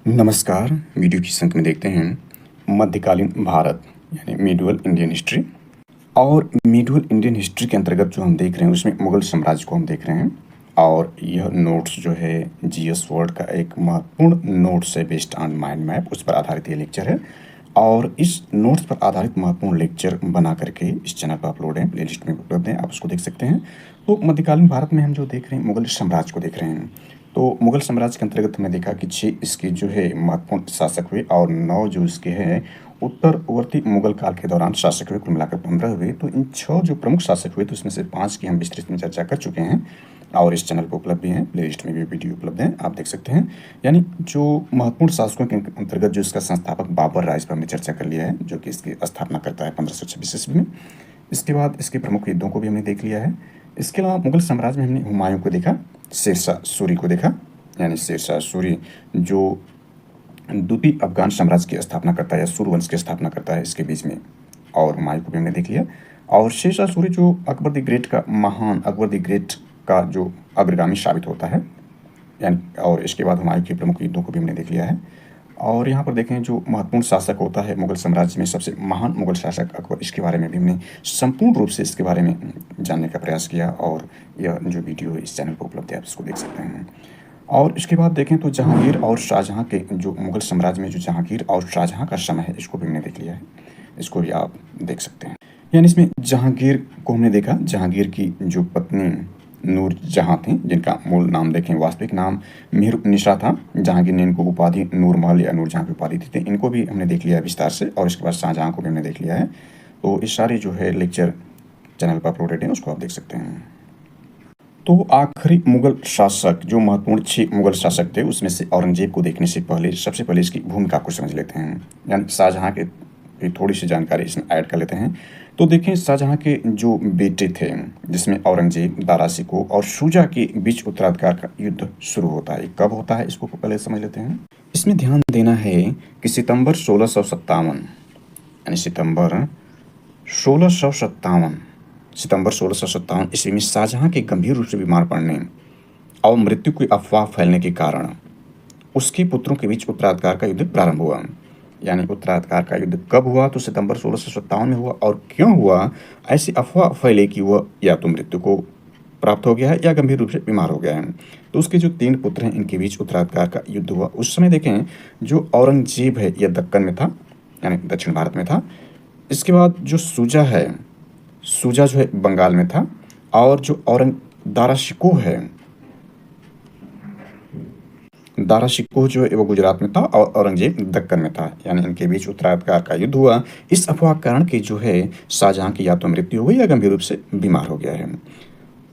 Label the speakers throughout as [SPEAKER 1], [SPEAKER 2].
[SPEAKER 1] नमस्कार। वीडियो की संख्या में देखते हैं मध्यकालीन भारत यानी मिडीवल इंडियन हिस्ट्री। और मिडीवल इंडियन हिस्ट्री के अंतर्गत जो हम देख रहे हैं उसमें मुगल साम्राज्य को हम देख रहे हैं। और यह नोट्स जो है जीएस वर्ल्ड का एक महत्वपूर्ण नोट्स है बेस्ड ऑन माइंड मैप, उस पर आधारित ये लेक्चर है। और इस नोट्स पर आधारित महत्वपूर्ण लेक्चर बना करके इस चैनल पर अपलोड है, प्ले लिस्ट में उपलब्ध है, आप उसको देख सकते हैं। तो मध्यकालीन भारत में हम जो देख रहे हैं मुगल साम्राज्य को देख रहे हैं। तो मुगल साम्राज्य के अंतर्गत हमने देखा कि 6 इसके जो है महत्वपूर्ण शासक हुए और 9 जो इसके हैं उत्तरवर्ती मुगल काल के दौरान शासक हुए, कुल मिलाकर 15 हुए। तो इन 6 जो प्रमुख शासक हुए तो उसमें से 5 की हम विस्तृत में चर्चा कर चुके हैं और इस चैनल पर उपलब्ध भी हैं, प्ले लिस्ट में भी वीडियो उपलब्ध है, आप देख सकते हैं। यानी जो महत्वपूर्ण शासकों के अंतर्गत जो इसका संस्थापक बाबर रहा, इस पर हमने चर्चा कर लिया है, जो कि इसकी स्थापना करता है 1526 ईस्वी में। इसके बाद इसके प्रमुख युद्धों को भी हमने देख लिया है। इसके अलावा मुगल साम्राज्य में हमने हुमायूं को देखा, शेरशाह सूरी को देखा, यानी शेरशाह सूरी जो द्वितीय अफगान साम्राज्य की स्थापना करता है या सूर्यवंश की स्थापना करता है इसके बीच में, और हुमायूं को भी हमने देख लिया। और शेरशाह सूरी जो अकबर द ग्रेट का महान अकबर द ग्रेट का जो अग्रगामी साबित होता है, यानी और इसके बाद हुमायूं के प्रमुख युद्धों को भी हमने देख लिया है। और यहाँ पर देखें जो महत्वपूर्ण शासक होता है मुगल साम्राज्य में सबसे महान मुगल शासक अकबर, इसके बारे में भी हमने संपूर्ण रूप से इसके बारे में जानने का प्रयास किया और यह जो वीडियो इस चैनल पर उपलब्ध है, आप इसको देख सकते हैं। और इसके बाद देखें तो जहांगीर और शाहजहां के जो मुगल साम्राज्य में जो जहांगीर और शाहजहां का समय है, इसको भी हमने देख लिया है, इसको भी आप देख सकते हैं। यानी इसमें जहांगीर को हमने देखा, जहांगीर की जो पत्नी नूर जहां थी, जिनका मूल नाम देखें वास्तविक नाम मिहिर-उन-निसा था, जहांगीर ने इनको उपाधि नूर महल या नूर जहां की उपाधि दी थी, इनको भी हमने देख लिया है विस्तार से। और इसके बाद शाहजहां को भी हमने देख लिया है। तो इस सारे जो है लेक्चर चैनल पर अपलोडेड है, उसको आप देख सकते हैं। तो आखिरी मुगल शासक जो महत्वपूर्ण 6 मुगल शासक थे उसमें से औरंगजेब को देखने से पहले सबसे पहले इसकी भूमिका को समझ लेते हैं, यानी शाहजहां के थोड़ी सी जानकारी इसमें ऐड कर लेते हैं। तो देखें शाहजहां के जो बेटे थे जिसमें औरंगजेब, दारा शिकोह और शुजा के बीच उत्तराधिकार का युद्ध शुरू होता है। कब होता है इसको पहले समझ लेते हैं। इसमें ध्यान देना है कि सितंबर 1657 यानी सितंबर 1657 ईस्वी में शाहजहां के गंभीर रूप से बीमार पड़ने और मृत्यु की अफवाह फैलने के कारण उसके पुत्रों के बीच उत्तराधिकार का युद्ध प्रारंभ हुआ। यानी उत्तराधिकार का युद्ध कब हुआ तो सितंबर 1657 में हुआ। और क्यों हुआ? ऐसी अफवाह फैले कि वह या तो मृत्यु को प्राप्त हो गया है या गंभीर रूप से बीमार हो गया है। तो उसके जो 3 पुत्र हैं इनके बीच उत्तराधिकार का युद्ध हुआ। उस समय देखें जो औरंगजेब है यह दक्कन में था, यानी दक्षिण भारत में था। इसके बाद जो शुजा है, शुजा जो है बंगाल में था। और जो दारा शिकोह है, दारा शिकोह जो है वो गुजरात में था और औरंगजेब दक्कन में था। यानी इनके बीच उत्तराधिकार का युद्ध हुआ इस अफवाह के कारण कि जो है शाहजहां की या तो मृत्यु हो गई या गंभीर रूप से बीमार हो गया है।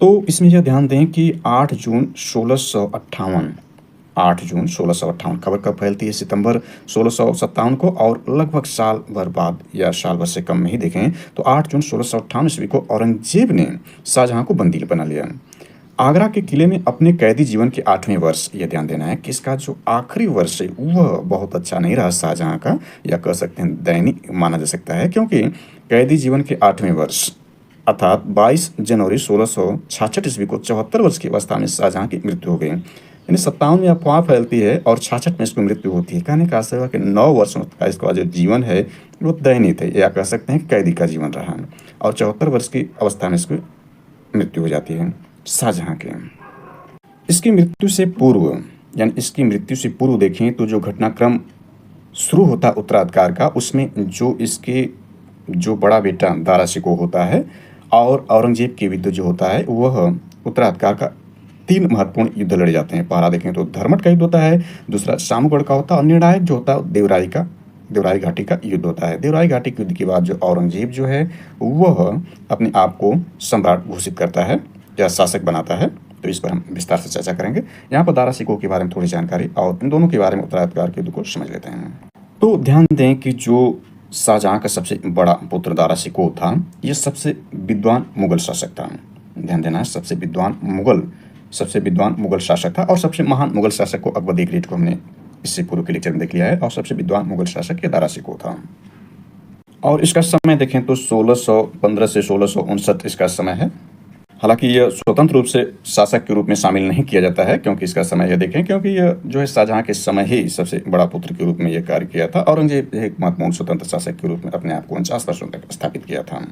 [SPEAKER 1] तो इसमें यह ध्यान दें कि 8 जून 1658 खबर कब फैलती है? सितंबर 1657 को। और लगभग साल भर बाद या साल भर से कम में ही देखें तो 8 जून 1658 ईस्वी को औरंगजेब ने शाहजहां को बंदी बना लिया। आगरा के किले में अपने कैदी जीवन के 8वें वर्ष, यह ध्यान देना है कि इसका जो आखिरी वर्ष है वह बहुत अच्छा नहीं रहा शाहजहां का, या कह सकते हैं दैनिक माना जा सकता है, क्योंकि कैदी जीवन के 8वें वर्ष अर्थात 22 जनवरी 1666 ईस्वी को 74 वर्ष की अवस्था में शाहजहां की मृत्यु हो गई। यानी 57 में अफवाह फैलती है और 66 में इसकी मृत्यु होती है। कहने का आशय हुआ कि 9 वर्षों का इसका जो जीवन है वो दयनीय है, या कह सकते हैं कैदी का जीवन रहा, और 74 वर्ष की अवस्था में इसकी मृत्यु हो जाती है शाहजहां के। इसकी मृत्यु से पूर्व, यानी इसकी मृत्यु से पूर्व देखें तो जो घटनाक्रम शुरू होता उत्तराधिकार का, उसमें जो इसके जो बड़ा बेटा दारा शिकोह होता है और औरंगजेब के विरुद्ध जो होता है वह उत्तराधिकार का 3 महत्वपूर्ण युद्ध लड़े जाते हैं। पहला देखें तो धर्मट का युद्ध होता है, दूसरा शामगढ़ का होता है, और निर्णायक जो होता है देवराई घाटी का युद्ध होता है। देवराई घाटी के युद्ध के बाद जो औरंगजेब जो है वह अपने आप को सम्राट घोषित करता है या शासक बनाता है। तो इस पर हम विस्तार से चर्चा करेंगे। यहाँ पर दारा शिकोह के बारे में थोड़ी जानकारी और इन दोनों के बारे में उत्तराधिकार के युद्ध को समझ लेते हैं। तो ध्यान दें कि जो शाहजहां का सबसे बड़ा पुत्र दारा शिकोह था, यह सबसे विद्वान मुगल शासक था। ध्यान देना है, सबसे विद्वान मुगल शासक था। और सबसे महान मुगल शासक को अकबर द ग्रेट को हमने इससे पूर्व के लेक्चर में देख लिया है। और सबसे विद्वान मुगल शासक ये दारा शिकोह था। और इसका समय देखें तो 1615 से 1659 इसका समय है। हालांकि यह स्वतंत्र रूप से शासक के रूप में शामिल नहीं किया जाता है, क्योंकि इसका समय यह देखें, क्योंकि यह जो है शाहजहां के समय ही सबसे बड़ा पुत्र के रूप में यह कार्य किया था। औरंगजेब एक महत्वपूर्ण स्वतंत्र शासक के रूप में अपने आप को 49 वर्षों तक स्थापित किया था।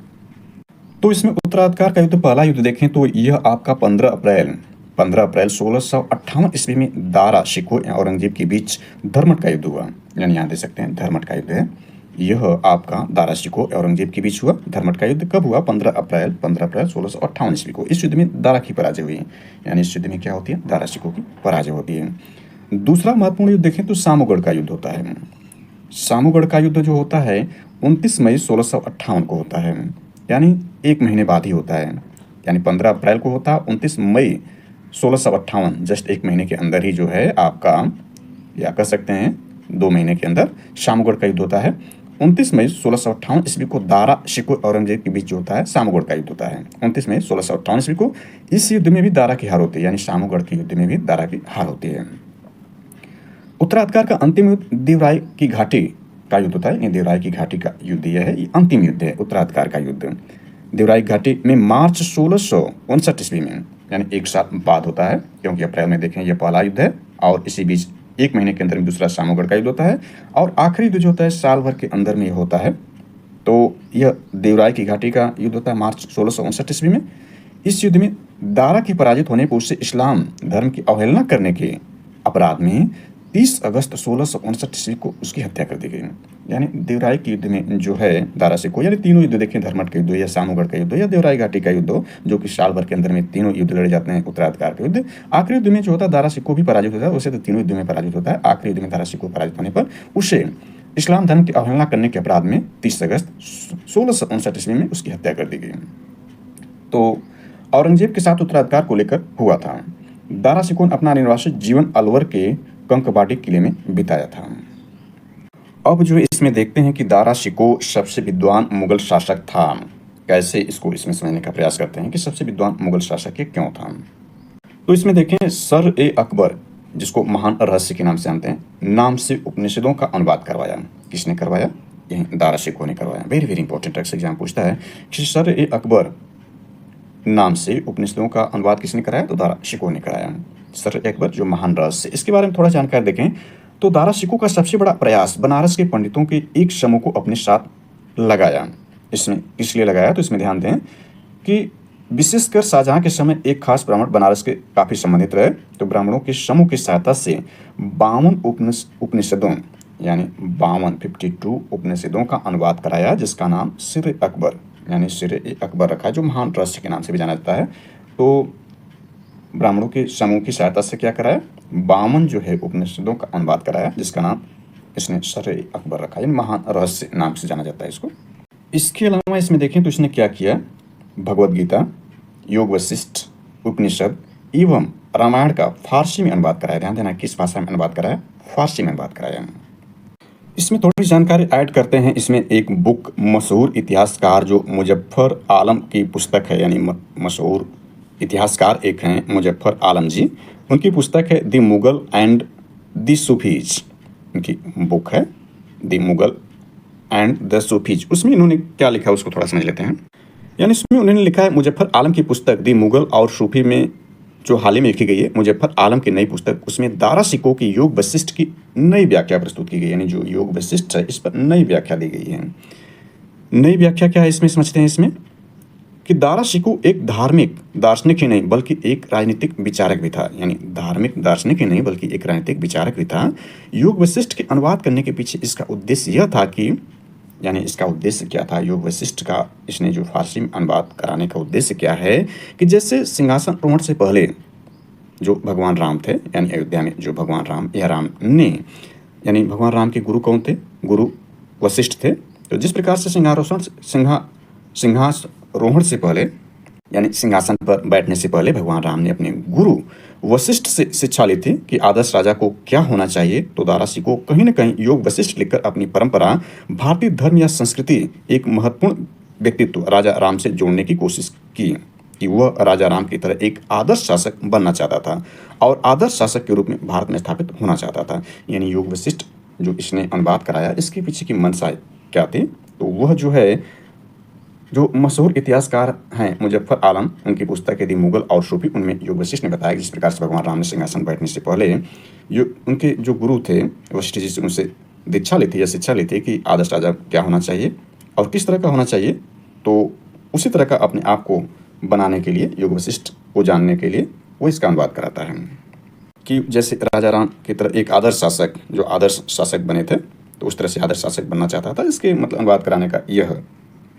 [SPEAKER 1] तो इसमें उत्तराधिकार का युद्ध, पहला युद्ध देखें तो यह आपका 15 अप्रैल 1658 ईस्वी में दारा शिकोह या औरंगजेब के बीच धर्मट का युद्ध हुआ। यानी यहाँ दे सकते हैं धर्मट का युद्ध है। यह आपका दारा शिकोह औरंगजेब के बीच हुआ। धर्मट का युद्ध कब हुआ? 15 अप्रैल 1658 ईस्वी को। इस युद्ध में दारा की पराजय हुई। यानी इस युद्ध में क्या होती है? दारा शिकोह की पराजय होती है। दूसरा महत्वपूर्ण युद्ध देखें तो सामूगढ़ का युद्ध होता है। सामूगढ़ का युद्ध जो होता है 29 मई 1658 को होता है, यानी एक महीने बाद ही होता है। यानी 15 अप्रैल को होता है, 29 मई 1658 जस्ट एक महीने के अंदर ही जो है आपका, या कह सकते हैं 2 महीने के अंदर सामूगढ़ का युद्ध होता है। 29 मई 1658 ईस्वी को दारा शिकोह औरंगजेब के बीच जो होता है सामूगढ़ का युद्ध होता है। 29 मई 1658 ईस्वी को इस युद्ध में भी दारा की हार होती है, यानी सामूगढ़ के युद्ध में भी दारा की हार होती है। उत्तराधिकार का अंतिम युद्ध देवराय की घाटी का युद्ध होता है। ये देवराय की घाटी का युद्ध यह है, ये अंतिम युद्ध है उत्तराधिकार का युद्ध। देवराय की घाटी में मार्च 1659 ईस्वी में, यानी एक साल बाद होता है, क्योंकि अप्रैल में देखें यह पहला युद्ध है और इसी बीच एक महीने के अंदर में दूसरा सामूगढ़ का युद्ध होता है और आखिरी युद्ध जो होता है साल भर के अंदर में होता है। तो यह देवराय की घाटी का युद्ध होता है मार्च 1659 ईस्वी में। इस युद्ध में दारा की पराजित होने पर उससे इस्लाम धर्म की अवहेलना करने के अपराध में 30 अगस्त 1659 ईस्वी को उसकी हत्या कर दी गई। यानी देवराय के युद्ध में जो है दारा शिकोह, यानी तीनों युद्ध देखें, धर्मट का युद्ध या सामूगढ़ का युद्ध या देवराय घाटी का युद्ध, जो कि साल भर के अंदर में तीनों युद्ध लड़े जाते हैं उत्तराधिकार के युद्ध। आखिरी युद्ध में जो होता है दारा शिकोह भी पराजित होता है, उसे तो तीनों युद्ध में पराजित होता है। आखिरी युद्ध में दारा शिकोह पराजित होने पर उसे इस्लाम धर्म की अवहेलना करने के अपराध में 30 अगस्त 1659 ईस्वी में उसकी हत्या कर दी गई। तो औरंगजेब के साथ उत्तराधिकार को लेकर हुआ था। दारा शिकोह ने अपना निर्वासित जीवन अलवर के कंकबाड़ी किले में बिताया था। अब जो इसमें देखते हैं कि दारा शिकोह सबसे विद्वान मुगल शासक था। कैसे इसको इसमें समझने का प्रयास करते हैं कि सबसे विद्वान मुगल शासक ये क्यों था। तो इसमें देखें सर ए अकबर, जिसको महान रहस्य के नाम से जानते हैं, नाम से उपनिषदों का अनुवाद करवाया। किसने करवाया? यही दारा शिकोह ने करवाया। वेरी वेरी इंपॉर्टेंट एग्जाम पूछता है कि सर ए अकबर नाम से उपनिषदों का अनुवाद किसने कराया? तो दारा शिकोह ने कराया। सर ए अकबर जो महान रहस्य, इसके बारे में थोड़ा जानकारी देखें तो दारा शिकोह का सबसे बड़ा प्रयास बनारस के पंडितों के एक समूह को अपने साथ लगाया। इसमें इसलिए लगाया, तो इसमें ध्यान दें कि विशेषकर शाहजहां के समय एक खास ब्राह्मण बनारस के काफ़ी संबंधित रहे। तो ब्राह्मणों के समूह की सहायता से 52 उपनिषदों यानी 52 उपनिषदों का अनुवाद कराया, जिसका नाम सिर ए अकबर यानी सिर ए अकबर रखा है, जो महान रहस्य के नाम से भी जाना जाता है। तो ब्राह्मणों के समूह की सहायता से क्या कराया? 52 जो है उपनिषदों का अनुवाद कराया, जिसका नाम इसने सर ए अकबर रखा, यानी महान रहस्य नाम से जाना जाता है इसको। इसके अलावा इसमें देखें तो इसने क्या किया? भगवद गीता, योग वशिष्ठ, उपनिषद एवं रामायण का फारसी में अनुवाद कराया। ध्यान देना किस भाषा में अनुवाद कराया? फारसी में अनुवाद कराया। इसमें थोड़ी जानकारी ऐड करते हैं। इसमें एक बुक मशहूर इतिहासकार जो मुजफ्फर आलम की पुस्तक है, यानी मशहूर इतिहासकार एक हैं मुजफ्फर आलम जी, उनकी पुस्तक है the Mughal and the Sufis. उनकी बुक है the Mughal and the Sufis. उसमें इन्होंने क्या लिखा है उसको थोड़ा समझ लेते हैं। यानी इसमें उन्होंने लिखा है मुजफ्फर आलम की पुस्तक द मुगल और सूफी में, जो हाल ही में लिखी गई है मुजफ्फर आलम की नई पुस्तक, उसमें दारा शिकोह की योग वशिष्ठ की नई व्याख्या प्रस्तुत की गई। यानी जो योग वशिष्ठ है इस पर नई व्याख्या दी गई है। नई व्याख्या क्या है इसमें समझते हैं। इसमें कि दारा शिकोह एक धार्मिक दार्शनिक ही नहीं बल्कि एक राजनीतिक विचारक भी था। यानी धार्मिक दार्शनिक ही नहीं बल्कि एक राजनीतिक विचारक भी था। योग वशिष्ठ के अनुवाद करने के पीछे इसका उद्देश्य यह था कि, यानी इसका उद्देश्य क्या था योग वशिष्ठ का, इसने जो फारसी में अनुवाद कराने का उद्देश्य क्या है कि जैसे सिंहासन आरोहण से पहले जो भगवान राम थे, यानी अयोध्या में जो भगवान राम या राम ने, यानी भगवान राम के गुरु कौन थे? गुरु वशिष्ठ थे। तो जिस प्रकार से सिंहासरोहण से पहले, यानी सिंहासन पर बैठने से पहले भगवान राम ने अपने गुरु वशिष्ठ से शिक्षा ली थी कि आदर्श राजा को क्या होना चाहिए। तो दारा शिकोह कहीं न कहीं योग वशिष्ठ लिखकर अपनी परंपरा, भारतीय धर्म या संस्कृति, एक महत्वपूर्ण व्यक्तित्व राजा राम से जोड़ने की कोशिश की कि वह राजा राम की तरह एक आदर्श शासक बनना चाहता था और आदर्श शासक के रूप में भारत में स्थापित होना चाहता था। यानी योग वशिष्ठ जो इसने अनुवाद कराया, इसके पीछे की मंशा क्या थी? तो वह जो है जो मशहूर इतिहासकार हैं मुजफ्फर आलम, उनकी पुस्तक है दी मुगल और सूफी, उनमें योग वशिष्ठ ने बताया कि जिस प्रकार से भगवान राम ने सिंहासन बैठने से पहले उनके जो गुरु थे वशिष्ठ जी से उनसे दीक्षा ली थी या शिक्षा ली थी कि आदर्श राजा क्या होना चाहिए और किस तरह का होना चाहिए, तो उसी तरह का अपने आप को बनाने के लिए, योग वशिष्ठ को जानने के लिए वो इसका अनुवाद कराता है कि जैसे राजा राम की तरह एक आदर्श शासक, जो आदर्श शासक बने थे, तो उस तरह से आदर्श शासक बनना चाहता था। इसके मतलब अनुवाद कराने का यह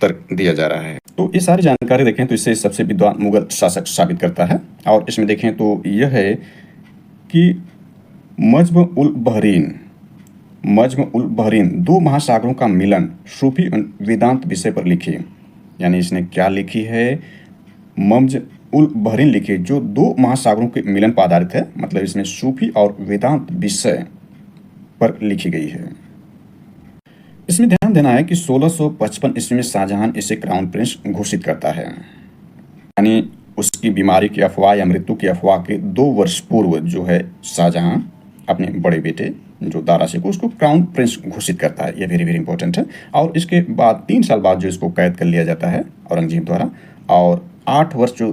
[SPEAKER 1] तर्क दिया जा रहा है। तो ये सारी जानकारी देखें तो इससे सबसे विद्वान मुगल शासक साबित करता है। और इसमें देखें तो यह है कि मज्म उल बहरीन दो महासागरों का मिलन सूफी वेदांत विषय पर लिखी। यानी इसने क्या लिखी है? मज्म उल बहरीन लिखी, जो दो महासागरों के मिलन पर आधारित है। मतलब इसमें सूफी और वेदांत विषय पर लिखी गई है। इसमें ध्यान देना है कि 1655 ईस्वी में शाहजहां इसे क्राउन प्रिंस घोषित करता है। यानी उसकी बीमारी की अफवाह या मृत्यु की अफवाह के 2 वर्ष पूर्व जो है शाहजहां अपने बड़े बेटे जो दारा शिकोह उसको क्राउन प्रिंस घोषित करता है। यह वेरी वेरी इंपॉर्टेंट है। और इसके बाद 3 साल बाद जो इसको कैद कर लिया जाता है औरंगजेब द्वारा, और 8 वर्ष जो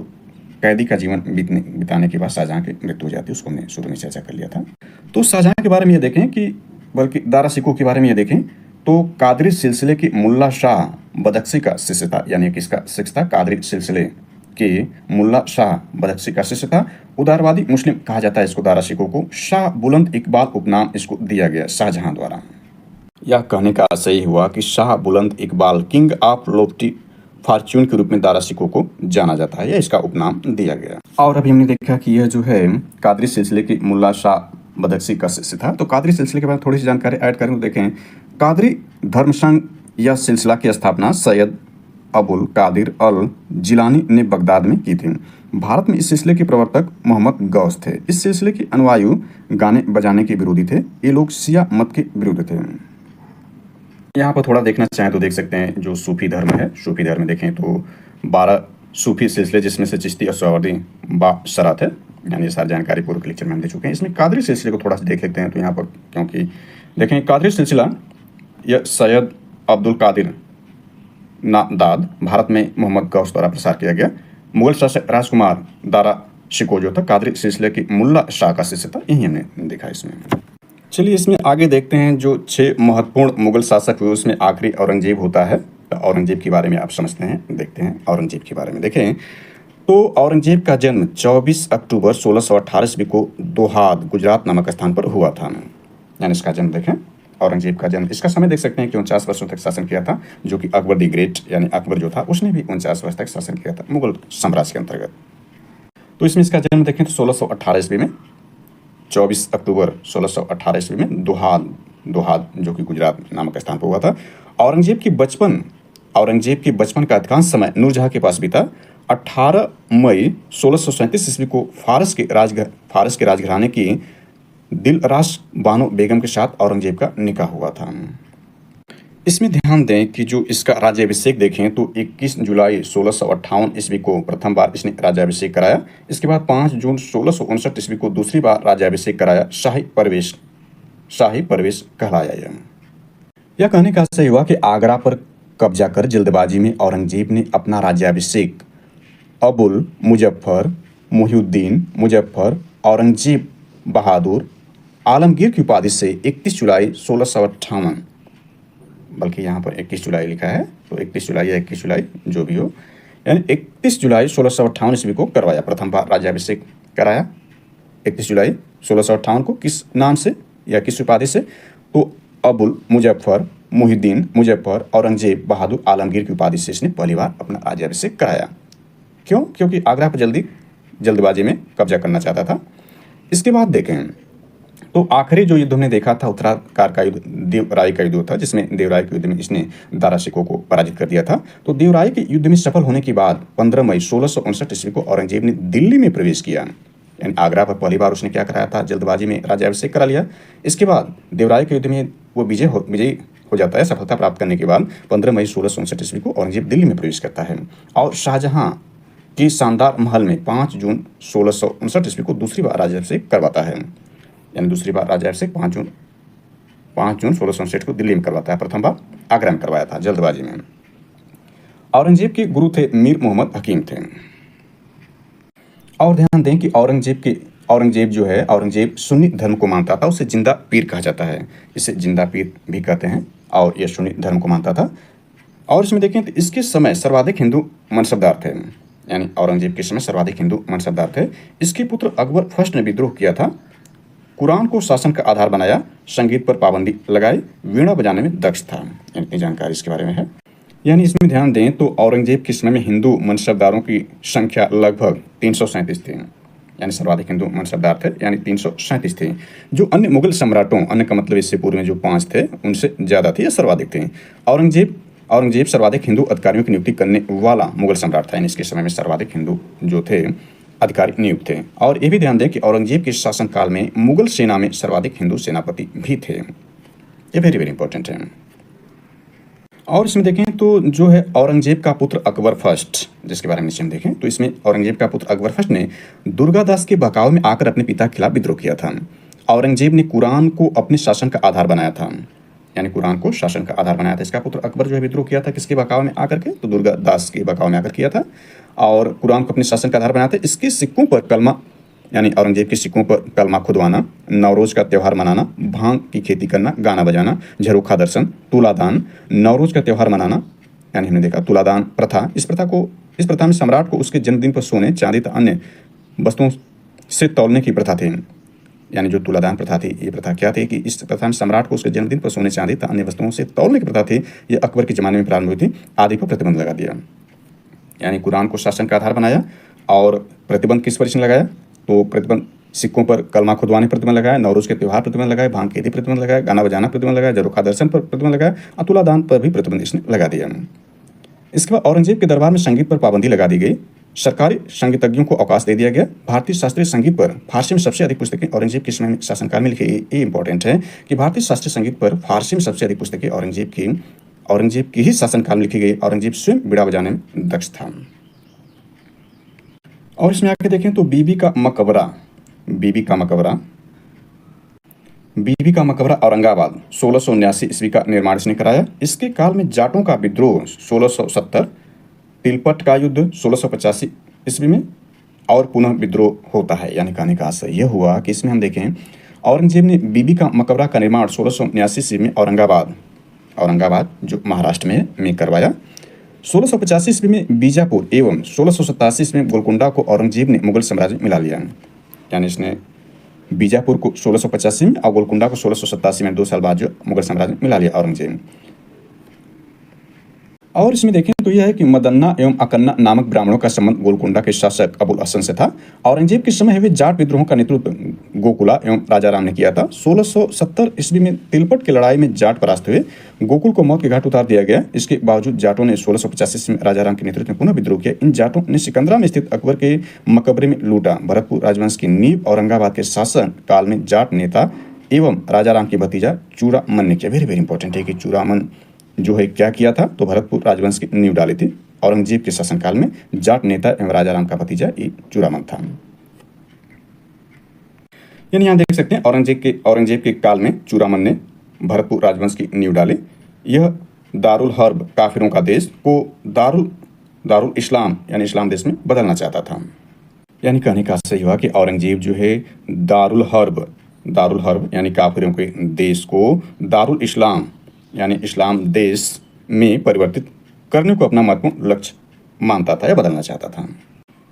[SPEAKER 1] कैदी का जीवन बिताने के बाद शाहजहां की मृत्यु हो जाती है। उसको हमने शुरू में चर्चा कर लिया था। तो शाहजहां के बारे में ये देखें कि, बल्कि दारा शिकोह के बारे में ये देखें तो कादरी सिलसिले की मुल्ला शाह बदख्शी का शिष्य था। यानी किसका शिष्य था? कादरी सिलसिले के मुल्ला शाह बदख्शी का शिष्य था। उदारवादी मुस्लिम कहा जाता है इसको, दारा शिकोह को। शाह बुलंद इकबाल उपनाम इसको दिया गया शाहजहां द्वारा। यह कहने का सही हुआ कि शाह बुलंद Iqbal, king of Loftie Fortune के रूप में दारा शिकोह को जाना जाता है। यह इसका उपनाम दिया गया। और अभी हमने देखा कि यह जो है कादरी सिलसिले की मुल्ला शाह बदख्शी का शिष्य था। तो कादरी सिलसिले के बारे में थोड़ी सी जानकारी ऐड करें तो देखें, कादरी धर्म संघ या सिलसिला की स्थापना सैयद अबुल कादिर अल जिलानी ने बगदाद में की थी। भारत में इस सिलसिले के प्रवर्तक मोहम्मद गौस थे। इस सिलसिले के अनुयायी गाने बजाने के विरोधी थे। ये लोग शिया मत के विरुद्ध थे। यहाँ पर थोड़ा देखना चाहें तो देख सकते हैं जो सूफी धर्म है, सूफी धर्म में देखें तो 12 सूफी सिलसिले, जिसमें से चिश्ती और सोहरावर्दी बाशरत है। यानी ये सारी जानकारी पूर्व के लेक्चर में हम दे चुके हैं। इसमें कादरी सिलसिले को थोड़ा सा देख लेते हैं। तो यहाँ पर क्योंकि देखें कादरी सिलसिला यह सैयद अब्दुल कादिर नादाद, भारत में मोहम्मद गौस द्वारा प्रसार किया गया। मुगल शासक राजकुमार दारा शिकोह जो था कादरी सिलसिले की मुल्ला शाह का शिष्य था। यही हमने देखा इसमें। चलिए इसमें आगे देखते हैं जो 6 महत्वपूर्ण मुगल शासक हुए उसमें आखिरी औरंगजेब होता है। तो औरंगजेब के बारे में आप समझते हैं, देखते हैं औरंगजेब के बारे में। देखें तो औरंगजेब का जन्म 24 अक्टूबर 1618 ईस्वी को दोहाद गुजरात नामक स्थान पर हुआ था। यानी इसका जन्म देखें, औरंगजेब का जन्म, इसका समय देख सकते हैं कि 49 वर्षों तक शासन किया था। जो कि अकबर दी ग्रेट यानी अकबर जो था उसने भी 49 वर्ष तक शासन किया था मुगल साम्राज्य के अंतर्गत। तो इसमें इसका जन्म देखें तो 1618 ईस्वी में, 24 अक्टूबर 1618 ईस्वी में दोहाद जो कि गुजरात नामक स्थान पर हुआ था। औरंगजेब की बचपन का अधिकांश समय नूरजहां के पास बीता। 18 मई 1637 ईस्वी को फारस के राजघराने की दिलराश बानो बेगम के साथ औरंगजेब का निकाह हुआ था। इसमें ध्यान दें कि जो इसका राज्याभिषेक देखें तो 21 जुलाई 1658 ईस्वी को प्रथम बार इसने राज्याभिषेक कराया। इसके बाद 5 जून 1659 ईस्वी को दूसरी बार राज्याभिषेक कराया। शाही प्रवेश कहलाया। यह कहने का सही हुआ कि आगरा पर कब्जा कर जल्दबाजी में औरंगजेब ने अपना राज्याभिषेक अबुल मुजफ्फर मुहिउद्दीन मुजफ्फर औरंगजेब बहादुर आलमगीर की उपाधि से 31 जुलाई 1658, बल्कि यहाँ पर 21 जुलाई लिखा है तो 31 जुलाई या 21 जुलाई जो भी हो, यानी 31 जुलाई 1658 ईस्वी को करवाया। प्रथम बार राज्याभिषेक कराया 31 जुलाई 1658 को। किस नाम से या किस उपाधि से? तो अबुल मुजफ्फर मुहिउद्दीन मुजफ्फर औरंगजेब बहादुर आलमगीर की उपाधि से इसने पहली बार अपना राज्याभिषेक कराया। क्यों? क्योंकि आगरा पर जल्दबाजी में कब्जा करना चाहता था। इसके बाद देखें तो आखिरी जो युद्ध हमने देखा था उत्तराकार का युद्ध, देवराय का युद्ध था, जिसमें देवराय के युद्ध में इसने दारा शिकोह को पराजित कर दिया था। तो देवराय के युद्ध में सफल होने के बाद 15 मई 1659 ईस्वी को औरंगजेब ने दिल्ली में प्रवेश किया। यानी आगरा पर पहली बार उसने क्या कराया था? जल्दबाजी में राज्याभिषेक करा लिया। इसके बाद देवराय के युद्ध में वो विजयी हो जाता है। सफलता प्राप्त करने के बाद 15 मई 1659 ईस्वी को औरंगजेब दिल्ली में प्रवेश करता है और शाहजहां के शानदार महल में 5 जून 1659 ईस्वी को दूसरी बार राज्याभिषेक करवाता है। यानी दूसरी बार राज्याभिषेक 5 जून 1659 को दिल्ली में करवाता है। प्रथम बार आगरा में करवाया था जल्दबाजी में। औरंगजेब के गुरु थे मीर मोहम्मद हकीम थे। और ध्यान दें कि औरंगजेब सुन्नी धर्म को मानता था, उसे जिंदा पीर कहा जाता है, इसे जिंदा पीर भी कहते हैं, और यह सुन्नी धर्म को मानता था। और इसमें देखें तो इसके समय सर्वाधिक हिंदू मनसबदार थे, यानी औरंगजेब के समय सर्वाधिक हिंदू मनसबदार थे। इसके पुत्र अकबर फर्स्ट ने विद्रोह किया था, कुरान को शासन का आधार बनाया, संगीत पर पाबंदी लगाई, वीणा बजाने में दक्ष था। इतनी जानकारी इसके बारे में है। यानी इसमें ध्यान दें तो औरंगजेब के समय में हिंदू मनसबदारों की संख्या लगभग 337 थी, यानी सर्वाधिक हिंदू मनसबदार थे, यानी 337 थे, जो अन्य मुगल सम्राटों, अन्य का मतलब इससे पूर्व में जो 5 थे उनसे ज़्यादा थे या सर्वाधिक थे। औरंगजेब सर्वाधिक हिंदू अधिकारियों की नियुक्ति करने वाला मुगल सम्राट था, यानी इसके समय में सर्वाधिक हिंदू जो थे अधिकारी नियुक्त थे। और ये भी ध्यान दें कि औरंगजेब के शासनकाल में मुगल सेना में सर्वाधिक हिंदू सेनापति भी थे। ये वेरी वेरी इंपॉर्टेंट है। और इसमें देखें तो जो है औरंगजेब का पुत्र अकबर फर्स्ट, जिसके बारे में नीचे हम देखें तो इसमें औरंगजेब का पुत्र अकबर फर्स्ट ने दुर्गादास के बहकावे में आकर अपने पिता के खिलाफ विद्रोह किया था। औरंगजेब ने कुरान को अपने शासन का आधार बनाया था, यानी कुरान को शासन का आधार बनाया था। इसका पुत्र अकबर जो है विद्रोह किया था किसके बहकावे में आकर के, तो दुर्गादास के बहकावे में आकर किया था, और कुरान को अपने शासन का आधार बनाया था। इसके सिक्कों पर कलमा, यानी औरंगजेब के सिक्कों पर कलमा खुदवाना, नवरोज का त्यौहार मनाना, भांग की खेती करना, गाना बजाना, झरोखा दर्शन, तुलादान, नवरोज का त्यौहार मनाना, यानी हमने देखा तुलादान प्रथा। इस प्रथा में सम्राट को उसके जन्मदिन पर सोने, चांदी तथा अन्य वस्तुओं से तौलने की प्रथा थी। यानी जो तुलादान प्रथा थी, ये प्रथा क्या थी कि इस प्रथा में सम्राट को उसके जन्मदिन पर सोने, चांदी तथा अन्य वस्तुओं से तौलने की प्रथा थी। ये अकबर के ज़माने में प्रारंभ हुई थी, आदि पर प्रतिबंध लगा दिया। यानी कुरान को शासन का आधार बनाया, और प्रतिबंध किस पर इसने लगाया, तो प्रतिबंध सिक्कों पर कलमा खुदवाने प्रतिबंध लगाया, नवरोज के त्यौहार प्रतिबंध लगाया, भांग खेती प्रतिबंध लगाया, गाना बजाना प्रतिबंध लगाया, झरोखा दर्शन पर प्रतिबंध लगाया, और तुलादान पर भी प्रतिबंध इसने लगा दिया। इसके बाद औरंगजेब के दरबार में संगीत पर पाबंदी लगा दी गई, सरकारी संगीतज्ञों को अवकाश दे दिया गया। भारतीय शास्त्रीय संगीत पर फारसी में सबसे अधिक पुस्तकें औरंगजेब के समय में शासनकाल में लिखी गई। ये इंपॉर्टेंट है कि भारतीय शास्त्रीय संगीत पर फारसी में सबसे अधिक पुस्तकें औरंगजेब की ही शासनकाल में लिखी गई। औरंगजेब स्वयं बीड़ा बजाने में दक्ष था। और इसमें आके देखें तो बीबी का मकबरा औरंगाबाद 1679 ईस्वी का निर्माण इसने कराया। इसके काल में जाटों का विद्रोह 1670, तिलपट का युद्ध 1685 ईस्वी में, और पुनः विद्रोह होता है। यानी कहने का आशय यह हुआ कि इसमें हम देखें औरंगजेब ने बीबी का मकबरा का निर्माण 1679 ईस्वी में औरंगाबाद जो महाराष्ट्र में करवाया। 1685 ईस्वी में बीजापुर एवं 1687 ईस्वी में गोलकुंडा को औरंगजेब ने मुगल साम्राज्य में मिला लिया। यानी इसने बीजापुर को 1685 में और गोलकुंडा को 1687 में 2 साल बाद जो मुगल साम्राज्य में मिला लिया औरंगजेब। और इसमें देखें तो यह है कि मदन्ना एवं अकन्ना नामक ब्राह्मणों का संबंध गोलकुंडा के शासक अबुल हसन से था। औरंगजेब के समय हुए जाट विद्रोहों का नेतृत्व गोकुला एवं राजा राम ने किया था। 1670 ईस्वी में तिलपट की लड़ाई में जाट परास्त हुए, गोकुल को मौत के घाट उतार दिया गया। इसके बावजूद जाटों ने 1685 ईस्वी में राजा राम के नेतृत्व में पुनः विद्रोह किया। इन जाटों ने सिकंदरा में स्थित अकबर के मकबरे में लूटा। भरतपुर राजवंश की नींव औरंगाबाद के शासन काल में जाट नेता एवं राजा राम के भतीजा चूड़ामन ने किया। वेरी वेरी इंपॉर्टेंट है कि चूड़ामन जो है क्या किया था, तो भरतपुर राजवंश की नींव डाली थी। औरंगजेब के शासनकाल में जाट नेता एवं राजा राम का भतीजा ये चूड़ामन था। यानी यहाँ देख सकते हैं औरंगजेब के काल में चूड़ामन ने भरतपुर राजवंश की नींव डाली। यह दारुल हर्ब काफिरों का देश को दारुल इस्लाम यानी इस्लाम देश में बदलना चाहता था। यानी कहने का सही हुआ कि औरंगजेब जो है दारुल हर्ब यानी काफिरों के देश को दारुल इस्लाम यानी इस्लाम देश में परिवर्तित करने को अपना महत्वपूर्ण लक्ष्य मानता था या बदलना चाहता था।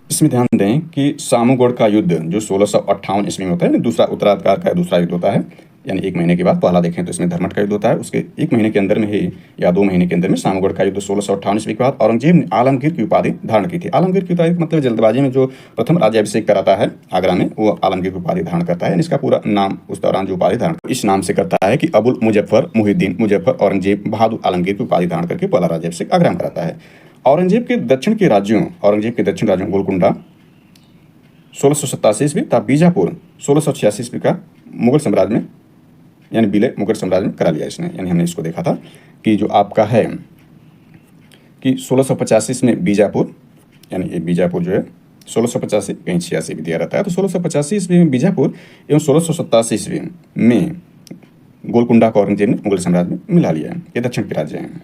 [SPEAKER 1] इसमें ध्यान दें कि सामूगढ़ का युद्ध जो 1658 ईस्वी में होता है, दूसरा उत्तराधिकार का दूसरा युद्ध होता है। यानी 1 महीने के बाद पहला देखें तो इसमें धर्मट का युद्ध होता है, उसके 1 महीने के अंदर में ही या 2 महीने के अंदर में सामूगढ़ का युद्ध 1658 ईस्वी के बाद औरंगजेब ने आलमगीर की उपाधि धारण की थी। आलमगीर की उपाधि मतलब जल्दबाजी में जो प्रथम राज्याभिषेक कराता है आगरा में, वो आलमगीर की उपाधि धारण करता है। इसका पूरा नाम उस दौरान जो उपाधि धारण इस नाम से करता है कि अबुल मुजफ्फर मुहिद्दीन मुजफ्फर औरंगजेब बहादुर आलमगीर की उपाधि धारण करके पहला राज्याभिषेक आगरा में कराता है। औरंगजेब के दक्षिण राज्यों गोलकुंडा 1687 ईस्वी तथा बीजापुर 1686 ईस्वी का मुगल साम्राज्य में यानी विलय मुगल साम्राज्य में करा लिया इसने। यानी हमने इसको देखा था कि जो आपका है कि 1685 में बीजापुर, यानी ये बीजापुर जो है 1685 कहीं 86 भी दिया रहता है, तो 1685 ईस्वी में बीजापुर एवं 1687 ईस्वी में गोलकुंडा को औरंगजेब ने मुगल साम्राज्य में मिला लिया है। ये दक्षिण के राज्य हैं।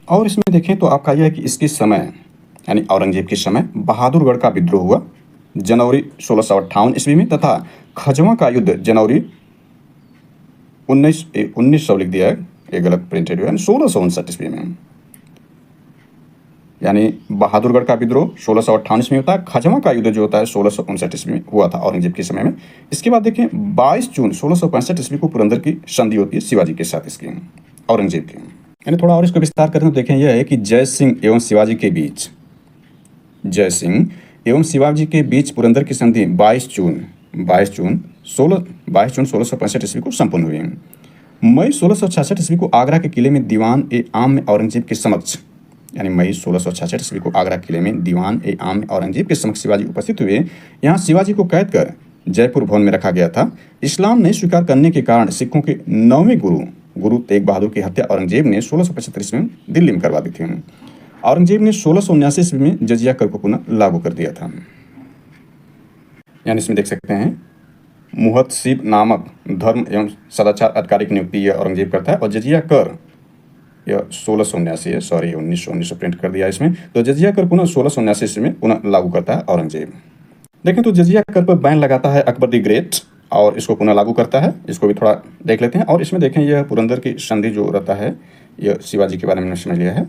[SPEAKER 1] और इसमें देखें तो आपका यह है कि इसके समय यानी औरंगजेब के समय बहादुरगढ़ का विद्रोह हुआ जनवरी 1658 ईस्वी में, तथा खजवा का युद्ध जनवरी 1900 लिख दिया है, ये गलत प्रिंटेड हुआ है, 1659 ईस्वी में। यानी बहादुरगढ़ का विद्रोह 1658 में होता है, खजवा का युद्ध जो होता है 1659 ईस्वी में हुआ था औरंगजेब के समय में। इसके बाद देखें 22 जून 1665 ईस्वी को पुरंदर की संधि होती है शिवाजी के साथ, इसकी औरंगजेब की। यानी थोड़ा और इसको विस्तार करते हैं तो देखें यह है कि जय सिंह एवं शिवाजी के बीच, जय सिंह एवं शिवाजी के बीच पुरंदर की संधि 22 जून 1665 ईस्वी को संपन्न हुई। मई 1666 ईस्वी को आगरा के किले में दीवान ए आम में औरंगजेब के समक्ष, यानी मई 1666 ईस्वी को आगरा किले में दीवान ए आम में औरंगजेब के समक्ष शिवाजी उपस्थित हुए। यहाँ शिवाजी को कैद कर जयपुर भवन में रखा गया था। इस्लाम नहीं स्वीकार करने के कारण सिखों के 9वें गुरु तेग बहादुर की हत्या औरंगजेब ने 1675 ईस्वी में दिल्ली में करवा दी थी। औरंगजेब ने 1679 ईस्वी में जजिया कर को पुनः लागू कर दिया था। यानी इसमें देख सकते हैं मुहतसिब नामक धर्म एवं सदाचार अधिकारी की नियुक्ति यह औरंगजेब करता है, और जजिया कर यह 1679 है, सॉरी 1919 प्रिंट कर दिया इसमें। तो जजिया कर पुनः 1679 ईस्वी में पुनः लागू करता है औरंगजेब। देखें तो जजिया कर पर बैन लगाता है अकबर द ग्रेट, और इसको पुनः लागू करता है। इसको भी थोड़ा देख लेते हैं। और इसमें देखें यह पुरंदर की संधि जो रहता है, यह शिवाजी के बारे में समझ लिया है।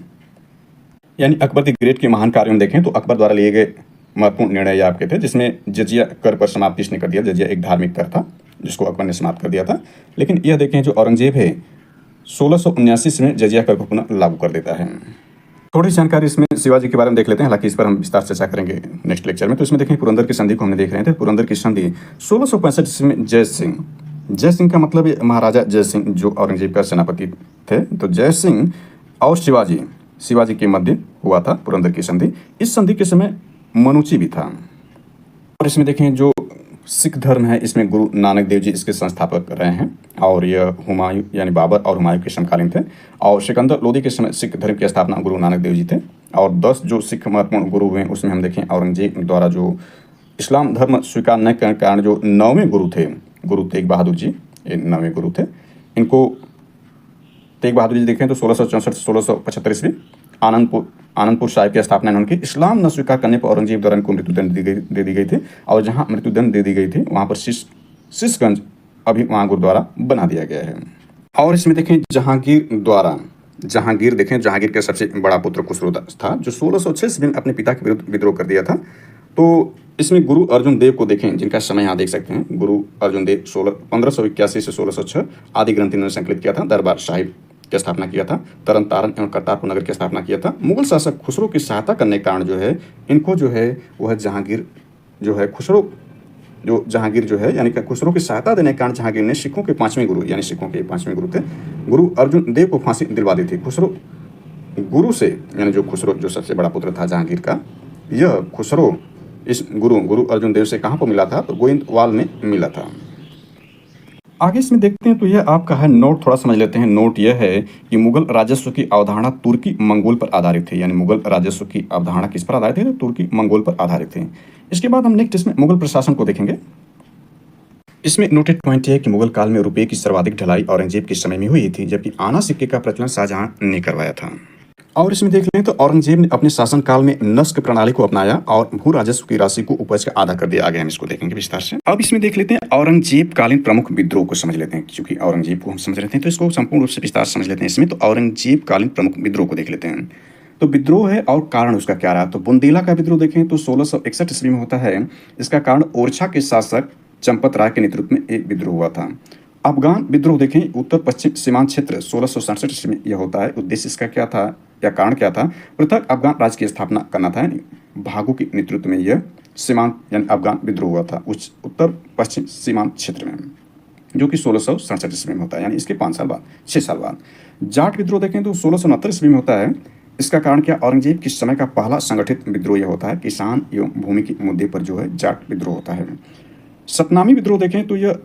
[SPEAKER 1] यानी अकबर द ग्रेट के महान कार्यों में देखें तो अकबर द्वारा लिए गए महत्वपूर्ण निर्णय ये आपके थे, जिसमें जजिया कर पर समाप्ति इसने कर दिया। जजिया एक धार्मिक कर था जिसको अकबर ने समाप्त कर दिया था। लेकिन यह देखें जो औरंगजेब है 1679 में जजिया कर को पुनः लागू कर देता है। थोड़ी जानकारी इसमें शिवाजी के बारे में देख लेते हैं, हालांकि इस पर हम विस्तार चर्चा करेंगे नेक्स्ट लेक्चर में। तो इसमें देखें पुरंदर की संधि को हमने देख रहे थे। पुरंदर की संधि 1665 में जय सिंह का मतलब है महाराजा जय सिंह जो औरंगजेब का सेनापति थे। तो जय सिंह और शिवाजी के मध्य हुआ था पुरंदर की संधि। इस संधि के समय मनुची भी था। और इसमें देखें जो सिख धर्म है इसमें गुरु नानक देव जी इसके संस्थापक रहे हैं, और यह हुमायूं यानी बाबर और हुमायूं के समकालीन थे। और सिकंदर लोदी के समय सिख धर्म की स्थापना गुरु नानक देव जी थे। और 10 जो सिख महत्वपूर्ण गुरु हुए उसमें हम देखें औरंगजेब द्वारा जो इस्लाम धर्म स्वीकार न करने के कारण जो 9वें गुरु थे, गुरु तेग बहादुर जी, ये 9वें गुरु थे। इनको तेग बहादुर जी देखें तो 1664 से 1675 ईस्वी आनंदपुर साहिब की स्थापना उनकी इस्लाम न स्वीकार करने पर औरंगजेब द्वारा इनको मृत्युदंड दे दी गई थी। और जहां मृत्युदंड दे दी गई थी वहां पर शीशगंज अभी वहां गुरुद्वारा बना दिया गया है। और इसमें देखें जहांगीर देखें, जहांगीर का सबसे बड़ा पुत्र खुसरो था जो 1606 ईस्वी में अपने पिता के विरुद्ध विद्रोह कर दिया था। तो इसमें गुरु अर्जुन देव को देखें, जिनका समय यहाँ देख सकते हैं। गुरु अर्जुन देव 1581 से 1606 आदि ग्रंथ इन्होंने संकलित किया था। दरबार साहिब की स्थापना किया था। तरन तारण एवं करतारपुर नगर की स्थापना किया था। मुगल शासक खुसरो की सहायता करने के कारण जो है इनको जो है वह जहांगीर जो है जहांगीर जो है यानी कि खुसरो की सहायता देने के कारण जहांगीर ने सिखों के 5वें गुरु यानी सिखों के 5वें गुरु थे गुरु अर्जुन देव को फांसी दिलवा दी थी। खुसरो गुरु से यानी जो खुसरो जो सबसे बड़ा पुत्र था जहांगीर का, यह खुसरो इस गुरु अर्जुन देव से कहाँ पर मिला था? तो गोविंदवाल में मिला था। आगे इसमें देखते हैं तो यह आपका है नोट, थोड़ा समझ लेते हैं। नोट यह है कि मुगल राजस्व की अवधारणा तुर्की मंगोल पर आधारित थी। यानी मुगल राजस्व की अवधारणा किस पर आधारित है? तो तुर्की मंगोल पर आधारित थी। इसके बाद हम नेक्स्ट इसमें मुगल प्रशासन को देखेंगे। इसमें नोटेड पॉइंट यह है कि मुगल काल में रुपये की सर्वाधिक ढलाई औरंगजेब के समय में हुई थी, जबकि आना सिक्के का प्रचलन शाहजहां ने करवाया था। और इसमें देख लें तो औरंगजेब ने अपने शासनकाल में नस्क प्रणाली को अपनाया और भू राजस्व की राशि को उपज का आधा कर दिया। आगे हम इसको देखेंगे विस्तार से। अब इसमें देख लेते हैं औरंगजेब कालीन प्रमुख विद्रोह को समझ लेते हैं। क्योंकि औरंगजेब को हम समझ लेते हैं तो इसको संपूर्ण रूप से विस्तार समझ लेते हैं। इसमें तो औरंगजेब कालीन प्रमुख विद्रोह को देख लेते हैं। तो विद्रोह है और कारण उसका क्या रहा? तो बुंदेला का विद्रोह देखें तो 1661 ईस्वी में होता है। इसका कारण ओरछा के शासक चंपत राय के नेतृत्व में एक विद्रोह हुआ था। अफगान विद्रोह देखें उत्तर पश्चिम सीमांत क्षेत्र 1667 ईस्वी में यह होता है। उद्देश्य इसका क्या था या कारण क्या था? पृथक अफगान राज्य की स्थापना करना था। भागू के नेतृत्व में यह सीमांत यानी अफगान विद्रोह हुआ था उस उत्तर पश्चिम सीमांत क्षेत्र में, जो कि 1667 ईस्वी में होता है। यानी इसके 5 साल बाद 6 साल बाद जाट विद्रोह देखें तो 1669 ईस्वी में होता है। इसका कारण क्या? औरंगजेब के समय का पहला संगठित विद्रोह यह होता है। किसान एवं भूमि के मुद्दे पर जो है जाट विद्रोह होता है। सतनामी विद्रोह देखें तो यह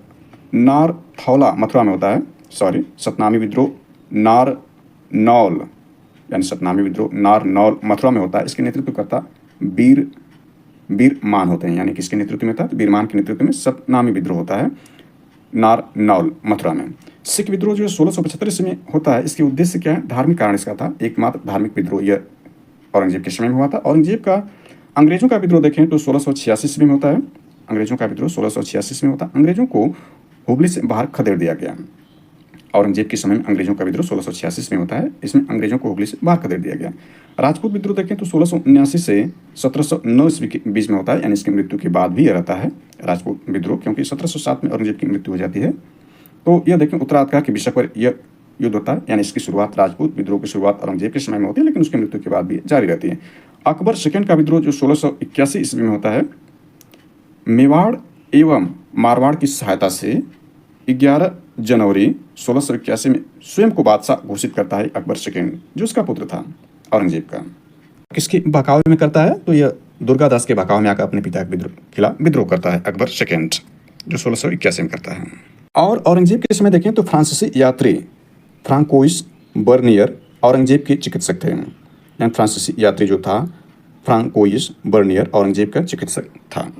[SPEAKER 1] नारथौला मथुरा में होता है। सतनामी विद्रोह नारनौल यानी सतनामी विद्रोह नारनौल मथुरा में होता है। इसके नेतृत्व करता वीरमान होते हैं। यानी किसके नेतृत्व में था? तो वीरमान के नेतृत्व में सतनामी विद्रोह होता है नारनौल मथुरा में। सिख विद्रोह जो 1675 ईस्वी में होता है, इसके उद्देश्य क्या है? धार्मिक कारण इसका था, एकमात्र धार्मिक विद्रोह यह औरंगजेब के समय में हुआ था। औरंगजेब का अंग्रेजों का विद्रोह देखें तो 1686 ईस्वी में होता है। अंग्रेजों का विद्रोह 1686 में होता है। अंग्रेजों को हुबली से बाहर खदेड़ दिया गया। औरंगजेब के समय में अंग्रेजों का विद्रोह 1686 में होता है, इसमें अंग्रेजों को हुबली से बाहर खदेड़ दिया गया। राजपूत विद्रोह देखें तो 1679 से 1709 ईस्वी के बीच में होता है, यानी इसकी मृत्यु के बाद भी यह रहता है राजपूत विद्रोह, क्योंकि 1707 में औरंगजेब की मृत्यु हो जाती है। तो यह देखें उत्तराधिकार के विषय पर यह युद्ध होता है, यानी इसकी शुरुआत राजपूत विद्रोह की शुरुआत औरंगजेब के समय में होती है, लेकिन उसकी मृत्यु के बाद भी जारी रहती है। अकबर सेकंड का विद्रोह जो 1681 ईस्वी में होता है, मेवाड़ एवं मारवाड़ की सहायता से 11 जनवरी 1681 में स्वयं को बादशाह घोषित करता है अकबर सेकंड, जो उसका पुत्र था औरंगजेब का। किसके बहकावे में करता है? तो यह दुर्गादास के बहकावे में आकर अपने पिता के खिलाफ विद्रोह करता है अकबर सेकंड, जो 1681 में करता है। और औरंगजेब के समय देखें तो फ्रांसीसी यात्री फ्रांकोइस बर्नियर औरंगजेब के चिकित्सक थे। यानी फ्रांसीसी यात्री जो था फ्रांकोइस बर्नियर औरंगजेब का चिकित्सक था।